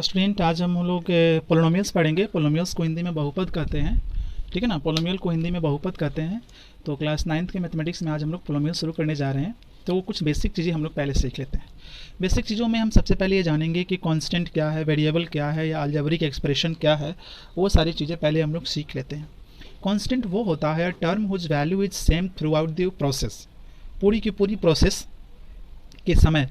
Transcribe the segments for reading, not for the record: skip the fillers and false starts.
Student आज हम लोग पोलिनोमियल्स पढ़ेंगे। पोलिनोमियल्स को हिंदी में बहुपद कहते हैं, ठीक है ना। पोलिनोमियल को हिंदी में बहुपद कहते हैं। तो क्लास 9th के मैथमेटिक्स में आज हम लोग पोलिनोमियल शुरू करने जा रहे हैं। तो वो कुछ बेसिक चीज़ें हम लोग पहले सीख लेते हैं। बेसिक चीज़ों में हम सबसे पहले ये जानेंगे कि कांस्टेंट क्या है, वेरिएबल क्या है, या अलजेब्रिक एक्सप्रेशन क्या है। वो सारी चीज़ें पहले हम लोग सीख लेते हैं। कांस्टेंट वो होता है term whose value is same throughout the process. पूरी की पूरी प्रोसेस के समय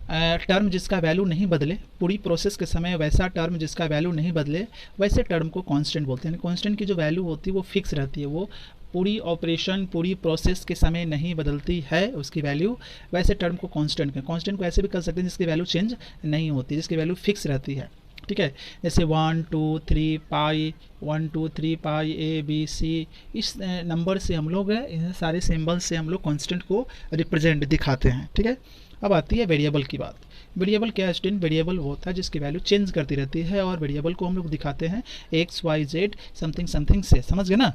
टर्म जिसका वैल्यू नहीं बदले, पूरी प्रोसेस के समय वैसा टर्म जिसका वैल्यू नहीं बदले, वैसे टर्म को कांस्टेंट बोलते हैं। कांस्टेंट की जो वैल्यू होती है वो फिक्स रहती है, वो पूरी ऑपरेशन पूरी प्रोसेस के समय नहीं बदलती है उसकी वैल्यू, वैसे टर्म को कांस्टेंट कहें। कांस्टेंट को ऐसे भी कर सकते हैं जिसकी वैल्यू चेंज नहीं होती, जिसकी वैल्यू फिक्स रहती है, ठीक है। जैसे 1 2 3 पाई, 1 2 3 पाई, ए बी सी, इस नंबर से हम लोग इन सारे सिंबल से हम लोग कांस्टेंट को रिप्रेजेंट दिखाते हैं, ठीक है। अब आती है वेरिएबल की बात। वेरिएबल क्या है स्टूडेंट? वेरिएबल वो होता है जिसकी वैल्यू चेंज करती रहती है, और वेरिएबल को हम लोग दिखाते हैं X Y Z something something से, समझ गए ना।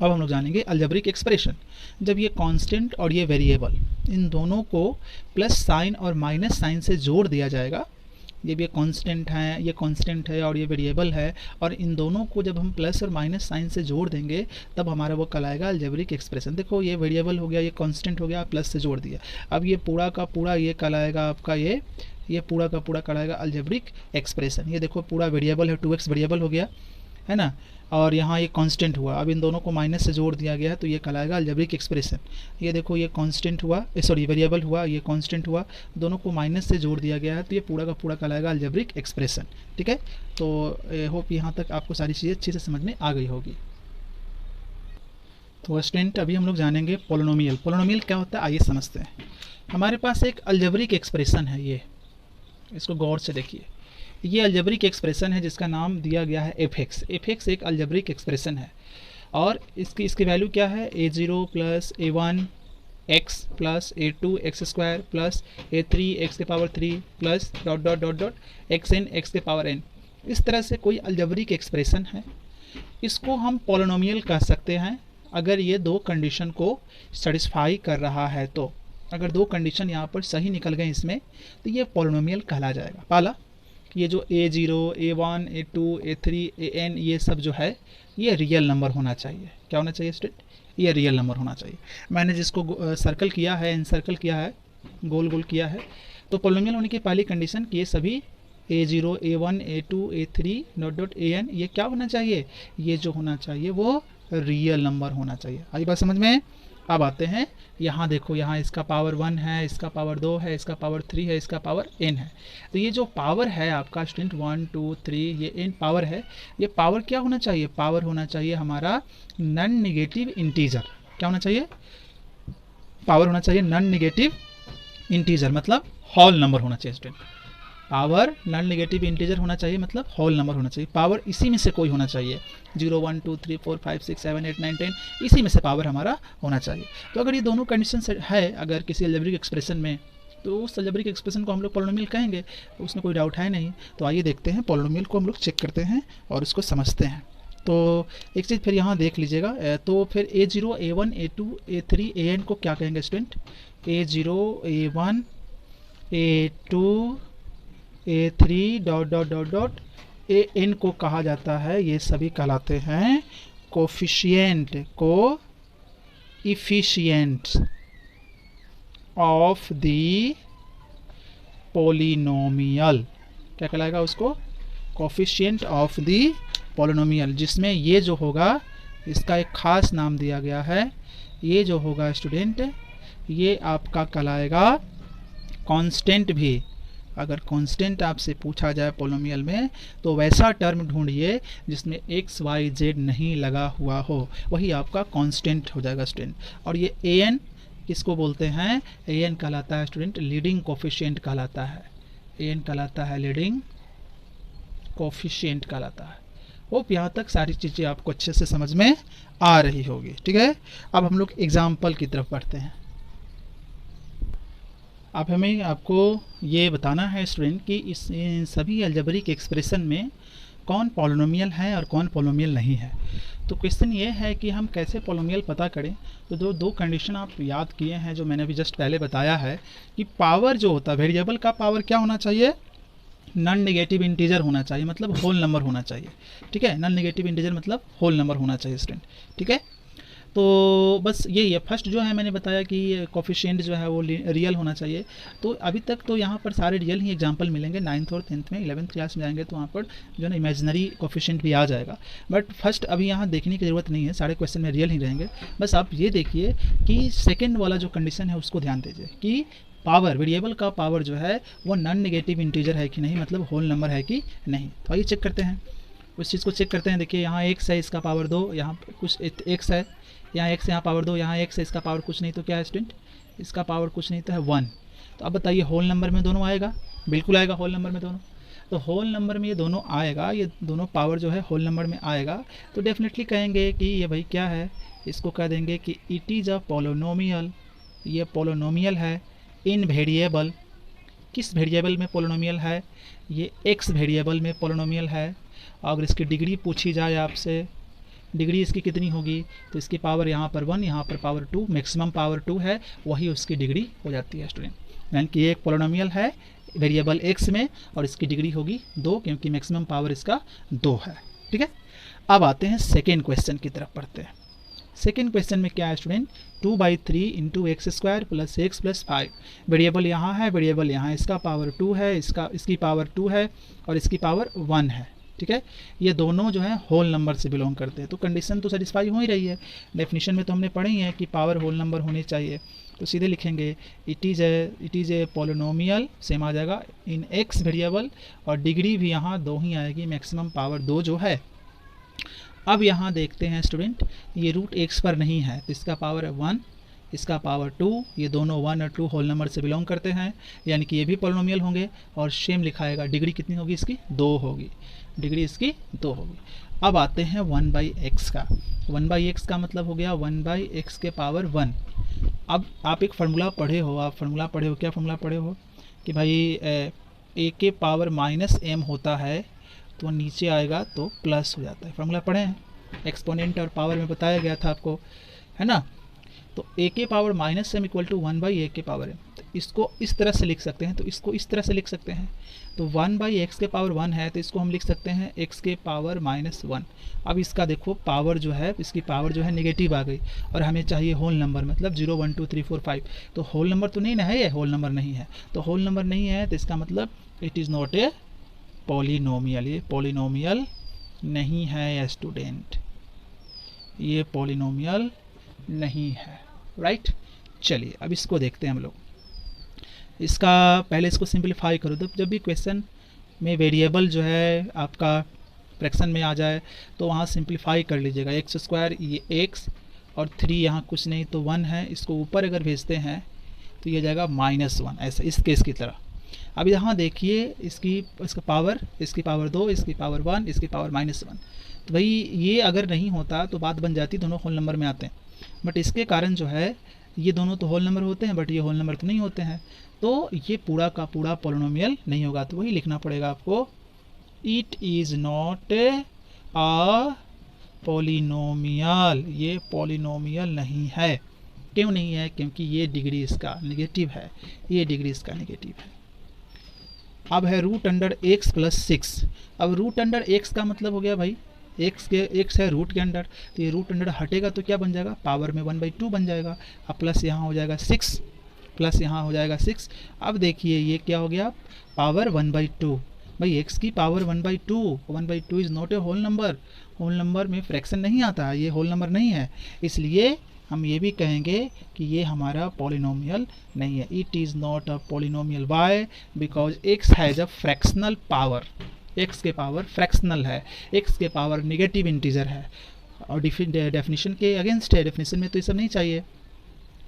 अब हम लोग जानेंगे अलजेब्रिक एक्सप्रेशन। जब ये कांस्टेंट और ये वेरिएबल, इन दोनों को प्लस साइन और माइनस साइन से जोड़ दिया जाएगा। ये भी कांस्टेंट है, ये कांस्टेंट है और ये वेरिएबल है, और इन दोनों को जब हम प्लस और माइनस साइन से जोड़ देंगे तब हमारा वो कहलाएगा अलजेब्रिक एक्सप्रेशन। देखो ये वेरिएबल हो गया, ये कांस्टेंट हो गया, प्लस से जोड़ दिया। अब ये पूरा का पूरा ये कहलाएगा आपका ये पूरा का पूरा कहलाएगा अलजेब्रिक एक्सप्रेशन। ये देखो पूरा वेरिएबल है, 2x वेरिएबल हो गया है ना, और यहाँ ये कांस्टेंट हुआ। अब इन दोनों को माइनस से जोड़ दिया गया है तो ये कहलाएगा अलजेब्रिक एक्सप्रेशन। ये देखो ये कांस्टेंट हुआ, सॉरी वेरिएबल हुआ, ये कांस्टेंट हुआ, दोनों को माइनस से जोड़ दिया गया है तो ये पूरा का पूरा कहलाएगा अलजेब्रिक एक्सप्रेशन, ठीक है। तो होप यहाँ तक आपको सारी चीज़ें अच्छे से समझ में आ गई होगी। तो स्टूडेंट अभी हम लोग जानेंगे पोलिनोमियल। पोलिनोमियल क्या होता है आइए समझते हैं। हमारे पास एक अलजेब्रिक एक्सप्रेशन है, ये इसको गौर से देखिए। ये अलजेब्रिक एक्सप्रेशन है जिसका नाम दिया गया है एफ एक्स। एफ एक्स एक अलजेब्रिक एक्सप्रेशन है, और इसकी वैल्यू क्या है? a0 plus a1 x plus a2 x square plus a3 x के power 3 plus dot dot dot dot xn x के पावर n। इस तरह से कोई अलजेब्रिक एक्सप्रेशन है। इसको हम पोलिनोमियल कह सकते हैं अगर ये दो कंडीशन को सेटिस्फाई कर रहा है। तो अगर दो कंडीशन यहाँ पर सही निकल गए इसमें तो ये पोलिनोमियल कहला जाएगा। पहला, ये जो a0 a1 a2 a3 an ये सब जो है ये रियल नंबर होना चाहिए। क्या होना चाहिए स्टूडेंट? ये रियल नंबर होना चाहिए। मैंने जिसको सर्कल किया है, इनसर्कल किया है, गोल गोल किया है, तो पोलिनोमियल होने की पहली कंडीशन कि ये सभी a0 a1 a2 a3 dot dot an ये क्या होना चाहिए? ये जो होना चाहिए वो रियल नंबर होना चाहिए। आई बात समझ में? अब आते हैं यहाँ, देखो यहाँ इसका पावर 1 है, इसका पावर 2 है, इसका पावर 3 है, इसका पावर n है। तो ये जो पावर है आपका स्टूडेंट 1 2 3 ये n पावर है, ये पावर क्या होना चाहिए? पावर होना चाहिए हमारा नॉन नेगेटिव इंटीजर। क्या होना चाहिए? पावर होना चाहिए नॉन नेगेटिव इंटीजर, मतलब होल नंबर होना चाहिए student. Power non negative integer होना चाहिए, मतलब होल नंबर होना चाहिए। पावर इसी में से कोई होना चाहिए, 0 1 2 3 4 5 6 7 8 9 10, इसी में से पावर हमारा होना चाहिए। तो अगर ये दोनों कंडीशन है अगर किसी अलजेब्रिक एक्सप्रेशन में, तो उस अलजेब्रिक एक्सप्रेशन को हम लोग पोलिनोमियल कहेंगे, उसमें कोई डाउट है नहीं। तो आइए देखते हैं पोलिनोमियल को हम लोग चेक करते हैं और इसको समझते हैं। तो एक चीज़ फिर यहाँ देख लीजिएगा। तो फिर a0 a1 a2 a3 an को क्या कहेंगे student? a0 a1 a2 a3 dot dot dot dot an को कहा जाता है, ये सभी कहलाते हैं कोफिशिएंट ऑफ द पोलिनोमियल। क्या कहलाएगा उसको? कोफिशिएंट ऑफ द पोलिनोमियल, जिसमें ये जो होगा इसका एक खास नाम दिया गया है। ये जो होगा स्टूडेंट ये आपका कहलाएगा कांस्टेंट भी। अगर कांस्टेंट आपसे पूछा जाए पोलिनोमियल में तो वैसा टर्म ढूंढिए जिसमें x y z नहीं लगा हुआ हो, वही आपका कांस्टेंट हो जाएगा स्टूडेंट। और ये an किसको बोलते हैं? an कहलाता है स्टूडेंट लीडिंग कोफिशिएंट कहलाता है। an कहलाता है लीडिंग कोफिशिएंट कहलाता है। होप यहाँ तक सारी चीज़ें आपको अच्छे से समझ में आ रही होगी, ठीक है। अब हम लोग एग्जाम्पल की तरफ बढ़ते हैं। अब हमें आपको ये बताना है स्टूडेंट कि इन सभी अलजेब्रिक एक्सप्रेशन में कौन पोलिनोमियल है और कौन पोलिनोमियल नहीं है। तो क्वेश्चन ये है कि हम कैसे पोलिनोमियल पता करें। तो दो कंडीशन आप याद किए हैं जो मैंने अभी जस्ट पहले बताया है कि पावर जो होता है वेरिएबल का पावर क्या होना चाहिए? नॉन नेगेटिव इंटीजर होना चाहिए, मतलब होल नंबर होना चाहिए, ठीक है। नॉन नेगेटिव इंटीजर मतलब होल नंबर होना चाहिए स्टूडेंट, ठीक है। तो बस यही है। फर्स्ट जो है मैंने बताया कि कोफिशिएंट जो है वो रियल होना चाहिए। तो अभी तक तो यहाँ पर सारे रियल ही एग्जांपल मिलेंगे। 9th और 10th में 11th क्लास में जाएंगे तो वहाँ पर जो है ना इमेजिनरी कोफिशिएंट भी आ जाएगा। बट फर्स्ट अभी यहाँ देखने की ज़रूरत नहीं है, सारे क्वेश्चन में रियल ही रहेंगे। बस आप ये देखिए कि सेकेंड वाला जो कंडीशन है उसको ध्यान दीजिए कि पावर, वेरिएबल का पावर जो है वो नॉन नेगेटिव इंटीजर है कि नहीं, मतलब होल नंबर है कि नहीं। तो आइए चेक करते हैं, उस चीज़ को चेक करते हैं। देखिए यहाँ एक्स है, इसका पावर 2, यहाँ कुछ एक्स है, यहाँ एक्स, यहाँ पावर 2, यहाँ एक्स है, इसका पावर कुछ नहीं तो क्या है स्टूडेंट, इसका पावर कुछ नहीं तो है 1। तो अब बताइए होल नंबर में दोनों आएगा, बिल्कुल आएगा होल नंबर में दोनों। तो होल नंबर में ये दोनों आएगा, ये दोनों पावर जो है होल नंबर में आएगा, तो डेफिनेटली कहेंगे कि ये भाई क्या है, इसको कह देंगे कि इट इज़ अ पोलोनोमियल। ये पोलोनोमियल है इन वेरिएबल, किस वेरिएबल में पोलोनोमियल है, ये एक्स वेरिएबल में पोलोनोमियल है। अगर इसकी डिग्री पूछी जाए आपसे, डिग्री इसकी कितनी होगी, तो इसकी पावर यहाँ पर 1, यहाँ पर पावर 2, मैक्सिमम पावर 2 है, वही उसकी डिग्री हो जाती है स्टूडेंट। यानी कि ये एक पोलोनोमियल है वेरिएबल एक्स में और इसकी डिग्री होगी 2, क्योंकि मैक्सिमम पावर इसका 2 है, ठीक है। अब आते हैं सेकेंड क्वेश्चन की तरफ पढ़ते हैं। सेकेंड क्वेश्चन में क्या है student, 2/3 into x square plus x plus 5। Variable यहाँ है, वेरिएबल यहाँ है, इसका पावर 2 है, इसकी पावर 2 है और इसकी पावर 1 है, ठीक है। ये दोनों जो है होल नंबर से बिलोंग करते हैं, तो कंडीशन तो सेटिस्फाई हो ही रही है। डेफिनेशन में तो हमने पढ़ी है कि पावर होल नंबर होनी चाहिए, तो सीधे लिखेंगे it is a polynomial, same आ जाएगा इन एक्स वेरिएबल, और डिग्री भी यहाँ 2 ही आएगी, मैक्सिमम पावर 2 जो है। अब यहाँ देखते हैं स्टूडेंट, ये रूट एक्स पर नहीं है, तो इसका पावर है 1, इसका पावर 2, ये दोनों 1 और 2 होल नंबर से बिलोंग करते हैं, यानी कि ये भी पोलिनोमियल होंगे। और सेम लिखाएगा, डिग्री कितनी होगी इसकी, 2 होगी, डिग्री इसकी 2 होगी। अब आते हैं 1/x का। 1/x का मतलब हो गया 1/x के पावर 1। अब आप एक फार्मूला पढ़े हो, क्या फार्मूला पढ़े हो कि भाई a के पावर -m होता है तो नीचे आएगा तो प्लस हो जाता है। फार्मूला पढ़े हैं, एक्सपोनेंट और पावर में बताया गया था आपको, है ना। तो a के power -m equal to 1/a के पावर m। तो इसको इस तरह से लिख सकते हैं, तो इसको इस तरह से लिख सकते हैं। तो 1/x के पावर 1 है, तो इसको हम लिख सकते हैं x के पावर -1। अब इसका देखो पावर जो है, इसकी पावर जो है नेगेटिव आ गई, और हमें चाहिए होल नंबर, मतलब 0 1 2 3 4 5। तो होल नंबर तो नहीं ना है, ये होल नंबर नहीं है। तो होल नंबर नहीं है तो इसका मतलब it is not a polynomial, ये पॉलिनोमियल नहीं है स्टूडेंट, ये पॉलिनोमियल नहीं है, राइट। चलिए अब इसको देखते हैं हम लोग। इसका पहले इसको सिंपलीफाई करो, तो जब भी क्वेश्चन में वेरिएबल जो है आपका फ्रैक्शन में आ जाए तो वहाँ सिंपलीफाई कर लीजिएगा। एक्स स्क्वायर, ये एक्स और 3 यहाँ कुछ नहीं तो 1 है, इसको ऊपर अगर भेजते हैं तो ये जाएगा -1, ऐसा इस केस की तरह। अब यहाँ देखिए इसका पावर, इसकी पावर 2, इसकी पावर 1, इसकी पावर -1। तो भाई ये अगर नहीं होता तो बात बन जाती, दोनों होल नंबर में आते हैं। बट इसके कारण जो है ये दोनों तो होल नंबर होते हैं, बट ये होल नंबर तो नहीं होते हैं, तो ये पूरा का पूरा पॉलिनोमियल नहीं होगा। तो वही लिखना पड़ेगा आपको, it is not a polynomial, ये पॉलिनोमियल नहीं है। क्यों नहीं है, क्योंकि ये डिग्री इसका नेगेटिव है, ये डिग्री इसका नेगेटिव है। अब है √x + 6। अब √x का मतलब हो गया भाई x है रूट के अंडर, तो ये रूट अंडर हटेगा तो क्या बन जाएगा, पावर में 1/2 बन जाएगा। अब प्लस यहाँ हो जाएगा 6, प्लस यहाँ हो जाएगा 6। अब देखिए ये क्या हो गया, पावर 1/2। भाई x की power 1/2, 1/2 is not a whole number, whole number में फ्रैक्शन नहीं आता है, ये होल नंबर नहीं है। इसलिए हम ये भी कहेंगे कि ये हमारा पॉलिनोमियल नहीं है। It is not a polynomial, why, because x has a fractional power, x के पावर फ्रैक्शनल है, x के पावर नेगेटिव इंटीजर है, और डेफिनेशन के अगेंस्ट है। डेफिनेशन में तो ये सब नहीं चाहिए।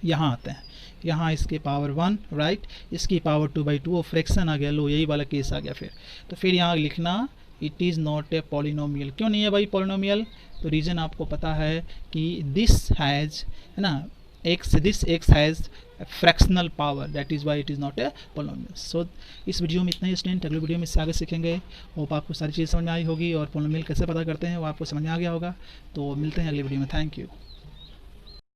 यहाँ आते हैं, यहाँ इसके पावर 1, राइट, इसकी पावर 2/2, वो फ्रैक्शन आ गया, लो यही वाला केस आ गया फिर। तो फिर यहाँ लिखना it is not a polynomial. क्यों नहीं है भाई पॉलिनोमियल, तो रीज़न आपको पता है कि दिस हैज़, है ना, this x has fractional power, that is why it is not a polynomial. So इस वीडियो में इतना ही स्टूडेंट, अगले वीडियो में इससे आगे सीखेंगे। होप आपको सारी चीज़ समझ में आई होगी और पॉलिनोमियल कैसे पता करते हैं वो आपको समझ में आ गया होगा। तो मिलते हैं अगली वीडियो में, थैंक यू।